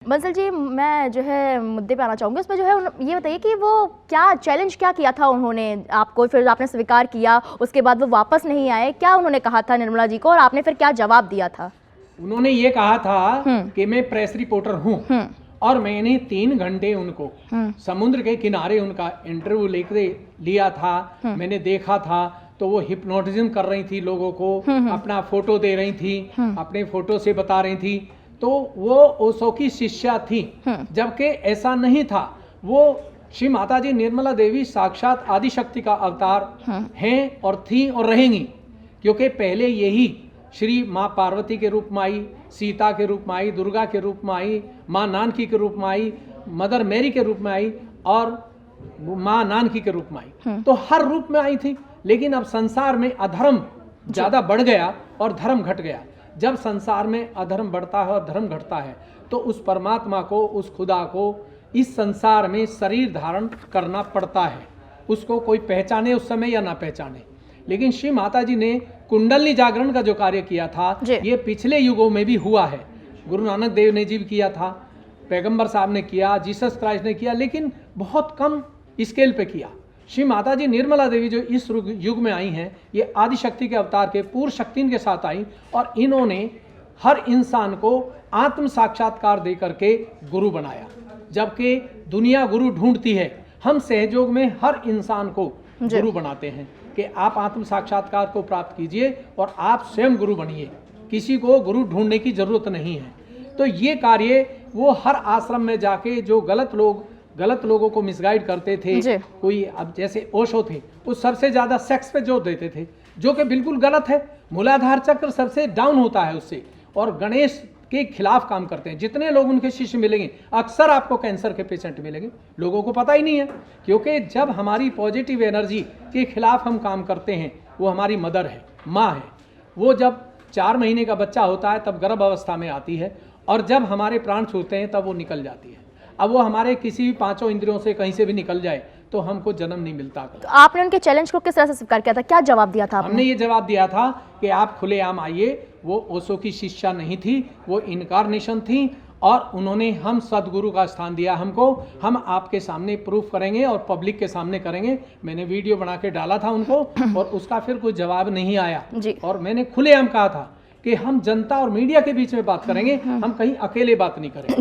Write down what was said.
बंसल जी, मैं जो है मुद्दे पे आना चाहूँगी। उसमें जो है ये बताइए कि वो क्या चैलेंज क्या किया था उन्होंने आपको, फिर आपने स्वीकार किया, उसके बाद वो वापस नहीं आए, क्या उन्होंने कहा था निर्मला जी को और आपने फिर क्या जवाब दिया था? उन्होंने ये कहा था कि मैं प्रेस रिपोर्टर हूँ और मैंने 3 घंटे उनको समुद्र के किनारे उनका इंटरव्यू लेके लिया था। मैंने देखा था तो वो हिप्नोटिज्म कर रही थी लोगों को, अपना फोटो दे रही थी, अपने फोटो से बता रही थी, तो वो ओशो की शिष्या थी, जबकि ऐसा नहीं था। वो श्री माता जी निर्मला देवी साक्षात आदिशक्ति का अवतार हैं और थी और रहेंगी, क्योंकि पहले यही श्री माँ पार्वती के रूप में आई, सीता के रूप में आई, दुर्गा के रूप में आई, माँ नानकी के रूप में आई, मदर मैरी के रूप में आई और माँ नानकी के रूप में आई। तो हर रूप में आई थी। लेकिन अब संसार में अधर्म ज्यादा बढ़ गया और धर्म घट गया। जब संसार में अधर्म बढ़ता है और धर्म घटता है तो उस परमात्मा को, उस खुदा को इस संसार में शरीर धारण करना पड़ता है। उसको कोई पहचाने उस समय या ना पहचाने। लेकिन श्री माता जी ने कुंडली जागरण का जो कार्य किया था, ये पिछले युगों में भी हुआ है। गुरु नानक देव ने जी भी किया था, पैगंबर साहब ने किया, जीसस क्राइस्ट ने किया, लेकिन बहुत कम स्केल पे किया। श्री माता जी निर्मला देवी जो इस युग में आई हैं, ये आदिशक्ति के अवतार के पूर्ण शक्ति के साथ आई और इन्होंने हर इंसान को आत्म साक्षात्कार दे करके गुरु बनाया। जबकि दुनिया गुरु ढूंढती है, हम सहयोग में हर इंसान को गुरु बनाते हैं कि आप आत्म साक्षात्कार को प्राप्त कीजिए और आप स्वयं गुरु बनिए। किसी को गुरु ढूंढने की जरूरत नहीं है। तो ये कार्य वो हर आश्रम में जाके जो गलत लोगों को मिसगाइड करते थे, कोई अब जैसे ओशो थे, वो सबसे ज्यादा सेक्स पे जोर देते थे, जो कि बिल्कुल गलत है। मूलाधार चक्र सबसे डाउन होता है उससे, और गणेश के खिलाफ काम करते हैं। जितने लोग उनके शिष्य मिलेंगे, अक्सर आपको कैंसर के पेशेंट मिलेंगे। लोगों को पता ही नहीं है, क्योंकि जब हमारी पॉजिटिव एनर्जी के खिलाफ हम काम करते हैं, वो हमारी मदर है, माँ है। वो जब 4 महीने का बच्चा होता है तब गर्भ अवस्था में आती है, और जब हमारे प्राण छूटते हैं तब वो निकल जाती है। अब वो हमारे किसी भी 5 इंद्रियों से कहीं से भी निकल जाए तो हमको जन्म नहीं मिलता। तो आपने उनके चैलेंज को किस तरह से स्वीकार किया था, क्या जवाब दिया था आपने? हमने ये जवाब दिया था कि आप खुलेआम आइए। वो ओशो की शिष्या नहीं थी, वो इनकारनेशन थी, और उन्होंने हम सदगुरु का स्थान दिया हमको। हम आपके सामने प्रूफ करेंगे और पब्लिक के सामने करेंगे। मैंने वीडियो बना के डाला था उनको और उसका फिर कोई जवाब नहीं आया। और मैंने खुलेआम कहा था कि हम जनता और मीडिया के बीच में बात करेंगे, हम कहीं अकेले बात नहीं करेंगे।